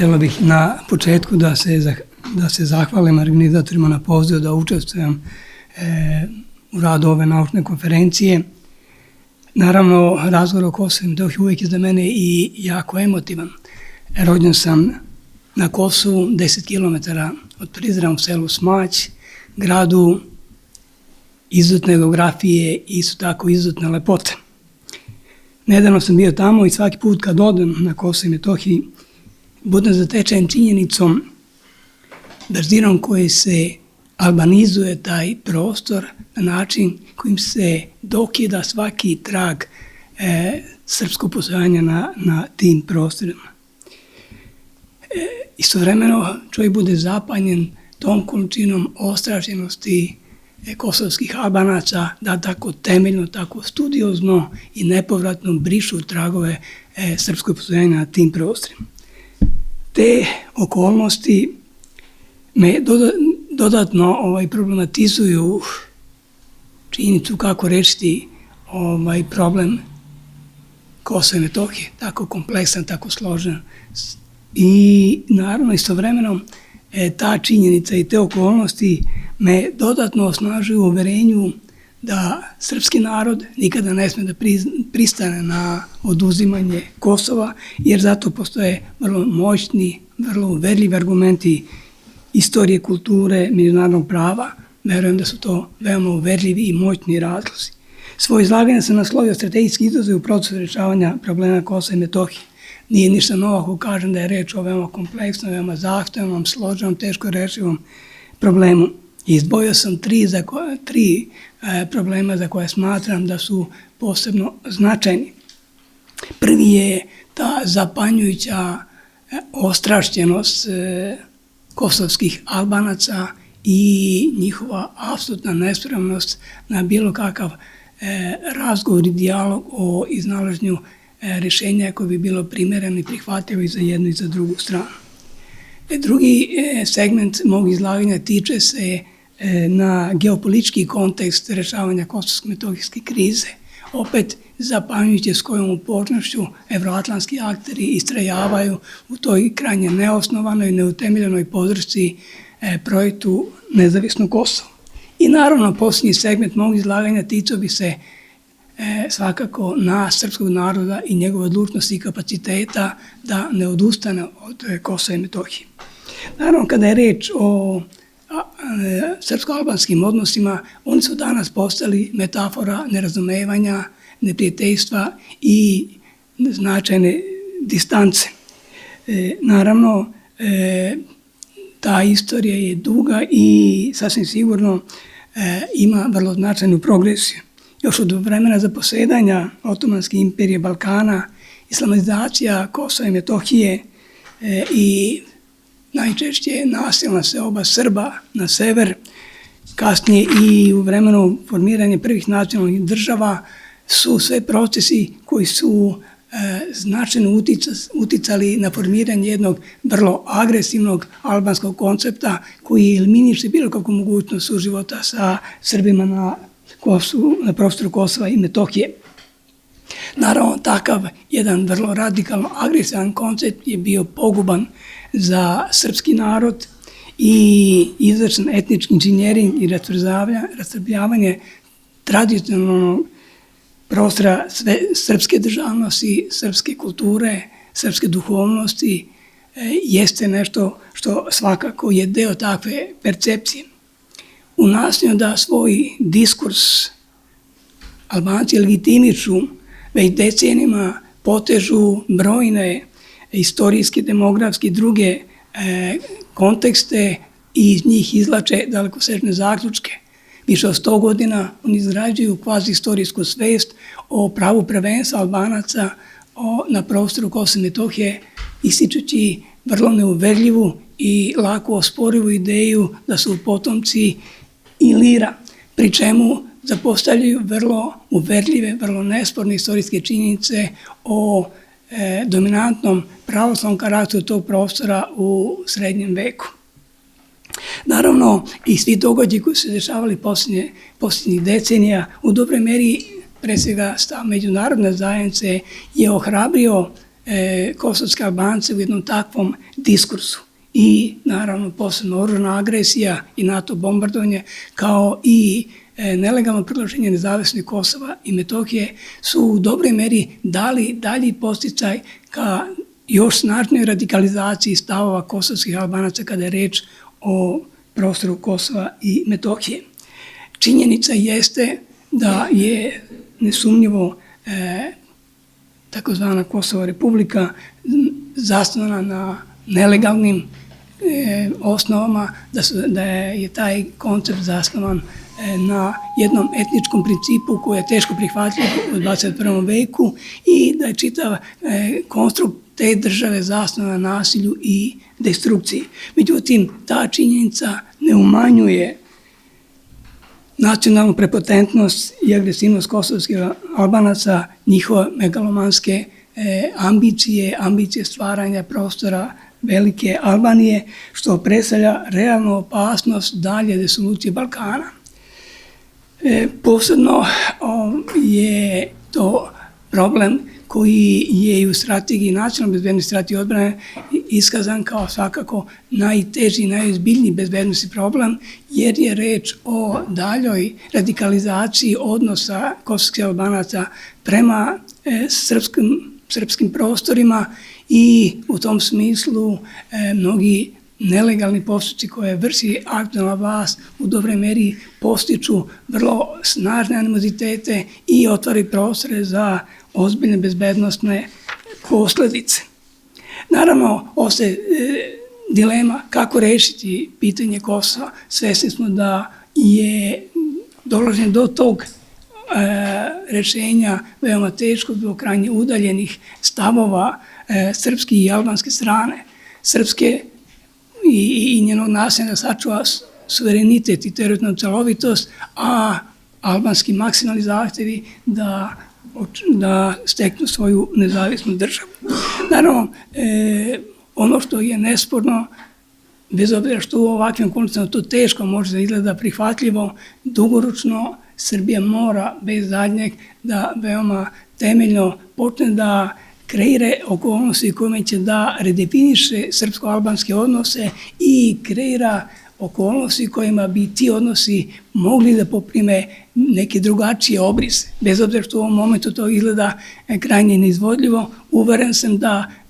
Želeo bih na početku da se zahvalim organizatorima na pozivu da učestvujem u radu ove naučne konferencije. Naravno, razgovor o Kosovu i Metohiji uvijek je za mene i jako emotivan. Rođen sam na Kosovu, 10 km od Prizrena u selu Smać, gradu izuzetne geografije i isto tako izuzetne lepote. Nedavno sam bio tamo i svaki put kad odem na Kosovo i Metohiji budem zatečen činjenicom brzinom koji se albanizuje taj prostor na način kojim se dokida svaki trag srpskog postojanja na tim prostorima. Istovremeno čovjek bude zapanjen tom količinom ostrašćenosti kosovskih Albanaca da tako temeljno, tako studiozno i nepovratno brišu tragove srpskog postojanja na tim prostorima. Te okolnosti me dodatno problematizuju činjenicu kako rešiti problem Kosova i Metohije, tako kompleksan, tako složen. I naravno istovremeno ta činjenica i te okolnosti me dodatno osnažuju u uverenju da srpski narod nikada ne sme da pristane na oduzimanje Kosova, jer zato postoje vrlo moćni, vrlo uverljivi argumenti istorije, kulture, međunarodnog prava. Verujem da su to veoma uverljivi i moćni razlozi. Svoje izlaganje sam naslovio strategijski izazov u procesu rješavanja problema Kosova i Metohije. Nije ništa novo ako kažem da je reč o veoma kompleksnom, veoma zahtevnom, složenom, teško rešivom problemu. Izdvojio sam tri problema za koje smatram da su posebno značajni. Prvi je ta zapanjujuća ostrašćenost kosovskih Albanaca i njihova apsolutna nespremnost na bilo kakav razgovor i dijalog o iznalaženju rješenja koje bi bilo primereno i prihvatljivo i za jednu i za drugu stranu. Drugi segment mog izlaganja tiče se na geopolitički kontekst rješavanja kosovsko-metohijske krize. Opet zapanjujuće s kojom upornošću evroatlantski akteri istrajavaju u toj krajnje neosnovanoj, neutemeljenoj podršci projektu nezavisnog Kosova. I naravno, posljednji segment mog izlaganja ticao bi se svakako na srpskog naroda i njegove odlučnosti i kapaciteta da ne odustane od Kosova i Metohije. Naravno, kada je reč o srpsko-albanskim odnosima, oni su danas postali metafora nerazumevanja, neprijateljstva i značajne distance. Naravno, ta istorija je duga i sasvim sigurno ima vrlo značajnu progresiju. Još od vremena zaposedanja Otomanske imperije Balkana, islamizacija Kosova i Metohije i najčešće nasilna seoba Srba na sever, kasnije i u vremenu formiranja prvih nacionalnih država su sve procesi koji su značajno uticali na formiranje jednog vrlo agresivnog albanskog koncepta koji eliminiše bilo kakvu mogućnost suživota sa Srbima na prostoru Kosova i Metohije. Naravno, takav jedan vrlo radikalno agresivan koncept je bio poguban za srpski narod i izvršen etnički inženjering i rastrebljavanje tradicionalnog prostora srpske državnosti, srpske kulture, srpske duhovnosti jeste nešto što svakako je deo takve percepcije. U nastojanju da svoj diskurs Albanci legitimišu, već decenijama potežu brojne istorijske, demografske i druge kontekste i iz njih izvlače dalekosežne zaključke. Više od 100 godina oni izgrađuju kvazi-istorijsku svest o pravu prvenstva Albanaca na prostoru Kosova i Metohije, ističući vrlo neuverljivu i lako osporivu ideju da su potomci Ilira, pri čemu zapostavljaju vrlo uverljive, vrlo nesporne istorijske činjenice o dominantnom pravoslavnom karakteru tog prostora u srednjem veku. Naravno, i svi događaji koji su se dešavali posljednjih decenija u dobroj meri, pre svega stav međunarodne zajednice, je ohrabrio kosovske Albance u jednom takvom diskursu. I naravno posebno oružana agresija i NATO bombardovanje kao i nelegalno proglašenje nezavisnosti Kosova i Metohije su u dobroj meri dali dalji podsticaj ka još snažnoj radikalizaciji stavova kosovskih Albanaca kada je reč o prostoru Kosova i Metohije. Činjenica jeste da je nesumnjivo takozvana Kosova republika zasnovana na nelegalnim osnovama, da je taj koncept zasnovan na jednom etničkom principu koji je teško prihvatljiv u 21. veku i da je čitav konstrukt te države zasnovan na nasilju i destrukciji. Međutim, ta činjenica ne umanjuje nacionalnu prepotentnost i agresivnost kosovskih Albanaca, njihove megalomanske ambicije stvaranja prostora velike Albanije, što predstavlja realnu opasnost dalje disolucije Balkana. Posebno je to problem koji je i u strategiji nacionalne bezbednosti, strategiji odbrane iskazan kao svakako najteži i najozbiljniji bezbednosni problem, jer je reč o daljoj radikalizaciji odnosa kosovskih Albanaca prema srpskim prostorima i u tom smislu mnogi nelegalni postupci koje vrši aktualna vlast u dobroj meri postiču vrlo snažne animozitete i otvaraju prostore za ozbiljne bezbednosne posledice. Naravno, ostaje dilema kako rešiti pitanje Kosova. Svesni smo da je dolaženje do tog rešenja veoma teško zbog krajnje udaljenih stavova srpske i albanske strane. Srpske i njenog nasilja da sačuva suverenitet i teritorijalnu celovitost, a albanski maksimalni zahtevi da steknu svoju nezavisnu državu. Naravno, ono što je nesporno, bez obzira što u ovakvim okolnostima to teško može da izgleda prihvatljivo, dugoročno Srbija mora bez zadnjeg da veoma temeljno počne da kreira okolnosti kojima će da redefiniše srpsko-albanske odnose i kreira okolnosti kojima bi ti odnosi mogli da poprime neke drugačije obrise. Bez obzira što u ovom momentu to izgleda krajnje neizvodljivo, uveren sam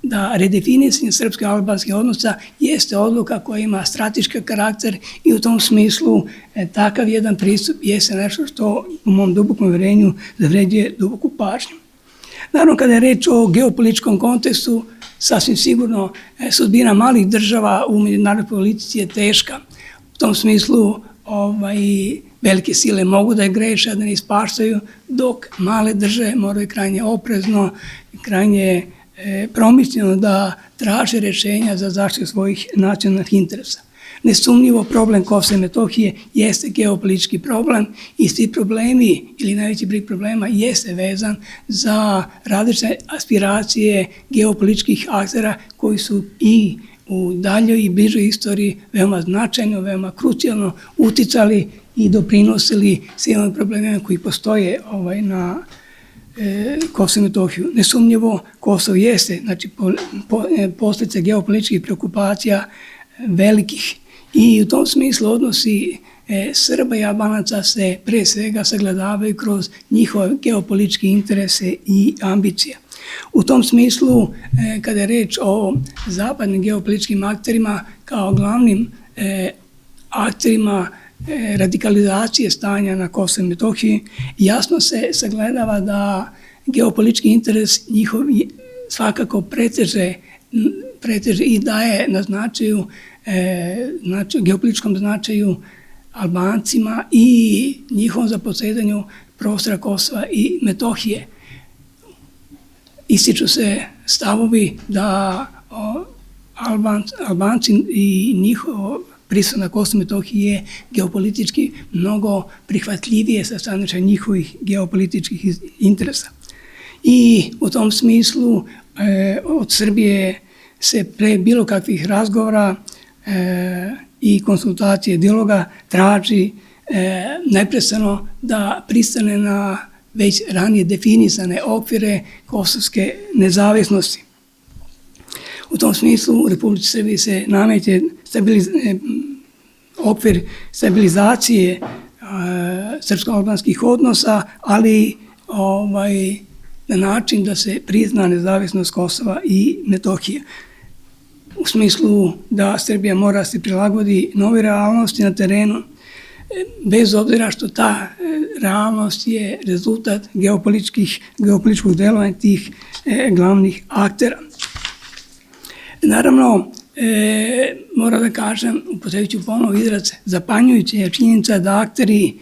da redefinisanje srpsko-albanskih odnosa jeste odluka koja ima strateški karakter i u tom smislu takav jedan pristup jeste nešto što u mom dubokom uverenju zavređuje duboku pažnju. Naravno, kada je reč o geopolitičkom kontekstu, sasvim sigurno sudbina malih država u međunarodnoj politici je teška. U tom smislu velike sile mogu da je greše, da ne ispaštaju, dok male države moraju krajnje oprezno, krajnje promišljeno da traže rešenja za zaštitu svojih nacionalnih interesa. Nesumnjivo problem Kosova i Metohije jeste geopolitički problem i svi problemi ili najveći broj problema jeste vezan za različite aspiracije geopolitičkih aktera koji su i u daljoj i bližoj istoriji veoma značajno, veoma krucijalno uticali i doprinosili svim ovim problemima koji postoje na Kosovo i Metohiju. Nesumnjivo Kosovo jeste, znači posljedice geopolitičkih preokupacija velikih i u tom smislu odnosi Srba i Albanaca se pre svega sagledavaju kroz njihove geopolitičke interese i ambicije. U tom smislu, kada je reč o zapadnim geopolitičkim akterima kao glavnim akterima radikalizacije stanja na Kosovu i Metohiji, jasno se sagledava da geopolitički interes njihov svakako preteže i daje na značaju, geopolitičkom značaju Albancima i njihovom zaposedanju prostora Kosova i Metohije. Ističu se stavovi da Albanci i njihovo prisutno na Kosovu i Metohiji je geopolitički mnogo prihvatljivije sa stanovišta njihovih geopolitičkih interesa. I u tom smislu od Srbije se pre bilo kakvih razgovora i konsultacije dijaloga traži neprestano da pristane na već ranije definisane okvire kosovske nezavisnosti. U tom smislu u Republici Srbiji se nameće okvir stabilizacije srpsko-albanskih odnosa, ali na način da se prizna nezavisnost Kosova i Metohije. U smislu da Srbija mora se prilagodi nove realnosti na terenu, bez obzira što ta realnost je rezultat geopolitičkog delovanja tih glavnih aktera. Naravno, moram da kažem, upotrebit ću ponovo izraz, zapanjujuća je činjenica da akteri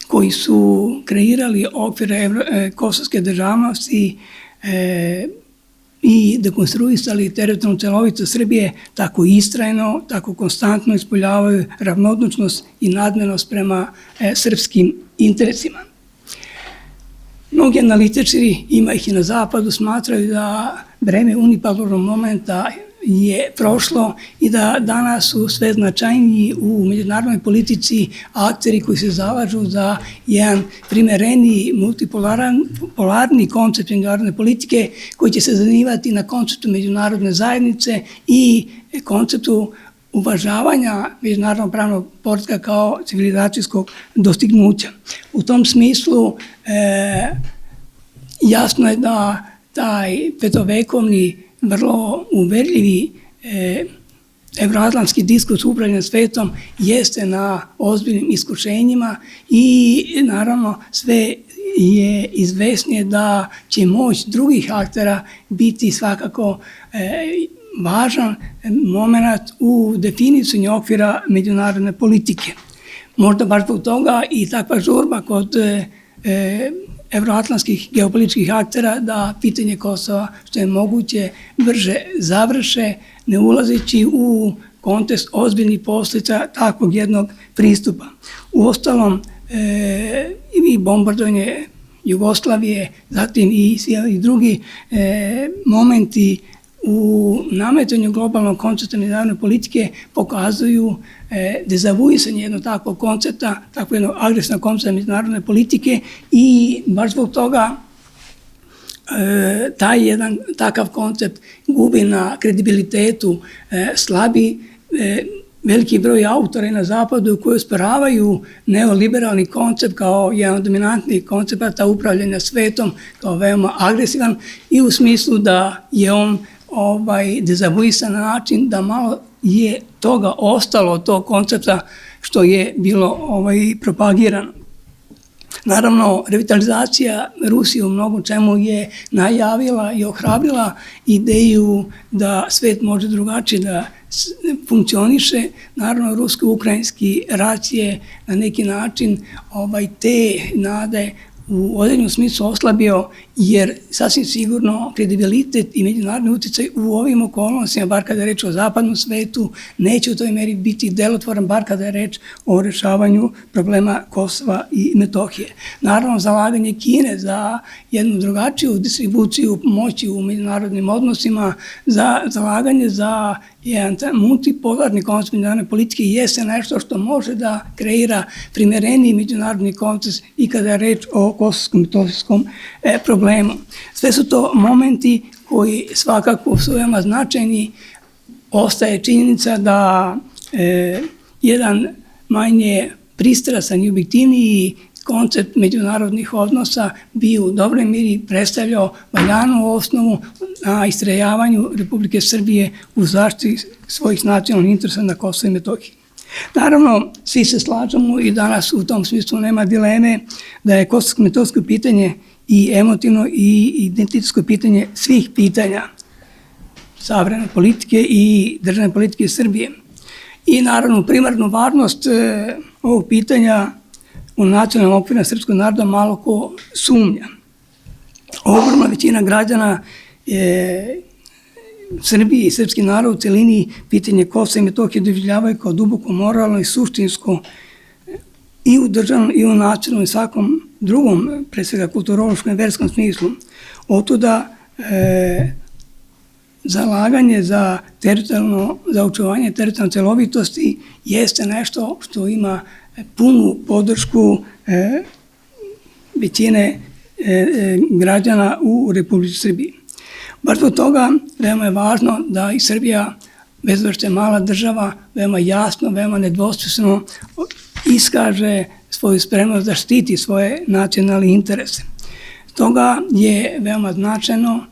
koji su kreirali okvire kosovske državnosti i dekonstruisali teritorijalnu celovitost Srbije tako istrajno, tako konstantno ispoljavaju ravnodušnost i nadmenost prema srpskim interesima. Mnogi analitičari, ima ih i na zapadu, smatraju da vreme unipolarnog momenta je prošlo i da danas su sve značajniji u međunarodnoj politici akteri koji se zalažu za jedan primereniji multipolarni koncept međunarodne politike koji će se zasnivati na konceptu međunarodne zajednice i konceptu uvažavanja međunarodnog pravnog poretka kao civilizacijskog dostignuća. U tom smislu jasno je da taj petovekovni, vrlo uverljivi evroatlantski diskurs upravljanja svetom jeste na ozbiljnim iskušenjima i naravno sve je izvesnije da će moć drugih aktera biti svakako važan moment u definisanju okvira međunarodne politike. Možda baš zbog toga i takva žurba kod evroatlantskih geopolitičkih aktera da pitanje Kosova što je moguće brže završe, ne ulazeći u kontekst ozbiljnih posljedica takvog jednog pristupa. Uostalom, i bombardovanje Jugoslavije, zatim i svi drugi momenti u nametanju globalnog koncepta međunarodne politike pokazuju dezavuisanje jednog takvog koncepta, takvog jednog agresivnog koncepta međunarodne politike i baš zbog toga taj jedan takav koncept gubi na kredibilitetu, slabi veliki broj autora i na zapadu koji osporavaju neoliberalni koncept kao jedan od dominantnih koncepata upravljanja svetom, kao veoma agresivan i u smislu da je on dezavuisan na način da malo je toga ostalo od tog koncepta što je bilo propagirano. Naravno, revitalizacija Rusije u mnogo čemu je najavila i ohrabrila ideju da svet može drugačije da funkcioniše. Naravno, rusko-ukrajinski rat je na neki način te nade u određenom smislu oslabio, jer sasvim sigurno kredibilitet i međunarodni uticaj u ovim okolnostima, bar kada je reč o zapadnom svetu, neće u toj meri biti delotvoran, bar kada je reč o rešavanju problema Kosova i Metohije. Naravno, zalaganje Kine za jednu drugačiju distribuciju moći u međunarodnim odnosima, za zalaganje za jedan multipolarni koncept međunarodne politike jeste nešto što može da kreira primereniji međunarodni koncept i kada je reč o kosovsko-metohijskom problemu. Sve su to momenti koji svakako su veoma značajni. Ostaje činjenica da jedan manje pristrasan i objektivniji koncept međunarodnih odnosa bi u dobroj miri predstavljao valjanu osnovu na istrajavanju Republike Srbije u zaštiti svojih nacionalnih interesa na Kosovu i Metohiji. Naravno, svi se slažemo i danas u tom smislu nema dileme da je kosovsko-metohijsko pitanje i emotivno i identitetsko pitanje svih pitanja savremene politike i državne politike Srbije. I naravno, primarnu važnost ovog pitanja u nacionalnom okviru srpskog naroda malo ko sumnja. Ogromna većina građana Srbije i srpski narod u celini pitanje Kosova i Metohije doživljavaju kao duboko moralno i suštinsko i u državnom i u nacionalnom i svakom drugom, pre svega kulturološkom i verskom smislu. Otuda zalaganje za očuvanje teritorijalne celovitosti jeste nešto što ima punu podršku većine građana u Republici Srbiji. Baš zbog toga veoma je važno da i Srbija, bez obzira što je mala država, veoma jasno, veoma nedvosmisleno iskaže svoju spremnost da štiti svoje nacionalne interese. Stoga je veoma značajno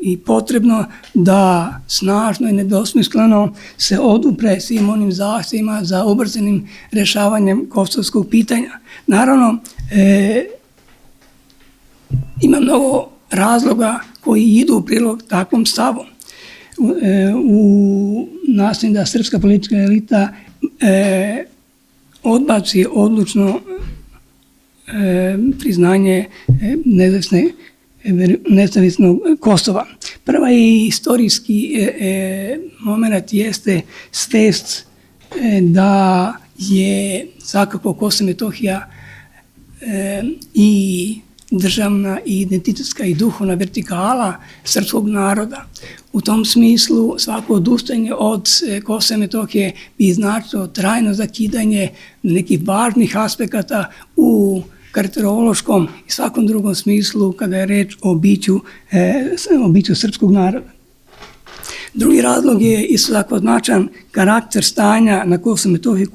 i potrebno da snažno i nedvosmisleno se odupre svim onim zahtjevima za ubrzanim rešavanjem kosovskog pitanja. Naravno, ima mnogo razloga koji idu u prilog takvom stavu. U nastojanju da srpska politička elita odbaci odlučno priznanje nezavisnog Kosova. Prva i istorijski moment jeste svest da je svakako Kosovo i Metohija i državna i identitetska i duhovna vertikala srpskog naroda. U tom smislu svako odustajanje od Kosova i Metohije bi značilo trajno zakidanje nekih važnih aspekata u karakterološkom i svakom drugom smislu kada je reč o biću srpskog naroda. Drugi razlog je isto tako značajan karakter stanja na Kosovu i Metohiji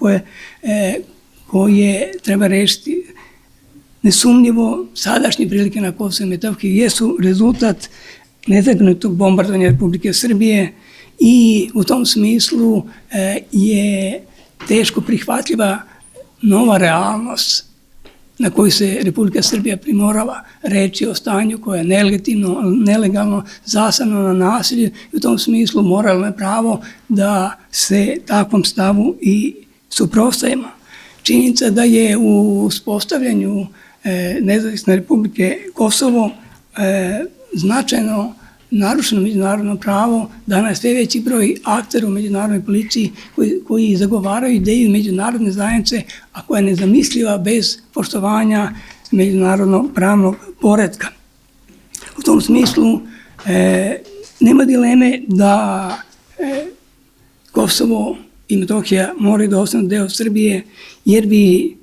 koje treba rešiti. Nesumnjivo, sadašnje prilike na Kosovu i Metohiji jesu rezultat nezakonitog bombardovanja Republike Srbije i u tom smislu je teško prihvatljiva nova realnost na koju se Republika Srbija primorava. Reč je o stanju koje je nelegitimno, nelegalno, zasnovano na nasilju i u tom smislu moralno je pravo da se takvom stavu i suprotstavimo. Činjenica da je u uspostavljanju Nezavisne Republike Kosovo značajno narušeno međunarodno pravo, danas sve veći broj aktera u međunarodnoj policiji koji zagovaraju ideju međunarodne zajednice, a koja je nezamisliva bez poštovanja međunarodnog pravnog poretka. U tom smislu nema dileme da Kosovo i Metohija moraju da ostanu deo Srbije, jer bi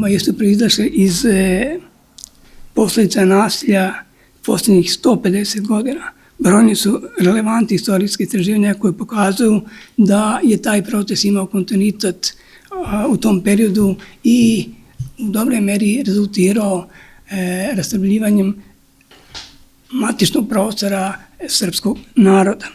jesu proizašli iz posledica nasilja posljednjih 150 godina. Brojni su relevantni istorijski istraživanja koje pokazuju da je taj proces imao kontinuitet u tom periodu i u dobroj meri rezultirao rastrbljivanjem matičnog prostora srpskog naroda.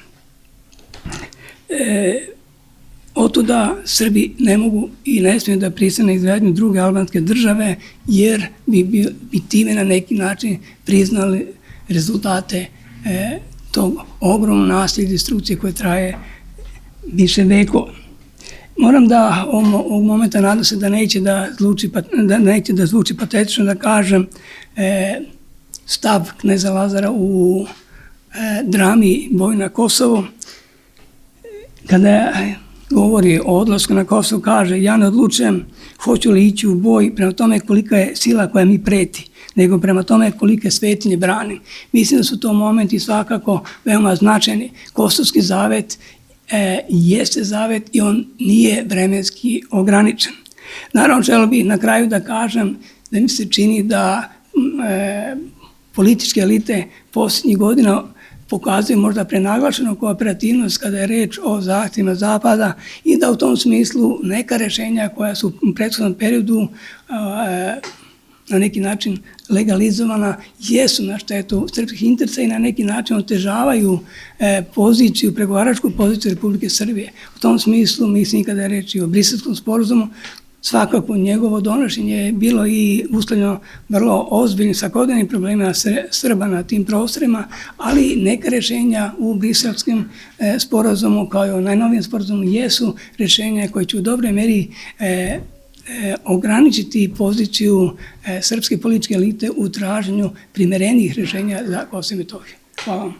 Otuda Srbi ne mogu i ne smiju da pristanu na izgradnju druge albanske države, jer bi time na neki način priznali rezultate tog ogromnog nasilja i destrukcije koje traje više vekova. Moram da ovog momenta nadam se da neće da zvuči patetično da kažem stav kneza Lazara u drami Boj na Kosovo, kada govori o odlasku na Kosovo, kaže: ja ne odlučujem hoću li ići u boj prema tome kolika je sila koja mi preti, nego prema tome kolike svetinje branim. Mislim da su to momenti svakako veoma značajni. Kosovski zavet jeste zavet i on nije vremenski ograničen. Naravno, želeo bih na kraju da kažem da mi se čini da političke elite posljednjih godina pokazuju možda prenaglašenu kooperativnost kada je reč o zahtjevima Zapada i da u tom smislu neka rešenja koja su u prethodnom periodu na neki način legalizovana jesu na štetu srpskih interesa i na neki način otežavaju pregovaračku poziciju Republike Srbije. U tom smislu mislim kada je reč i o Briselskom sporazumu, svakako njegovo donošenje je bilo i uslovljeno vrlo ozbiljnim svakodnevnim problemima Srba na tim prostorima, ali neka rešenja u Briselskom sporazumu kao i u najnovijem sporazumu jesu rešenja koje će u dobroj meri ograničiti poziciju srpske političke elite u traženju primerenijih rešenja za Kosovo i Metohiju. Hvala vam.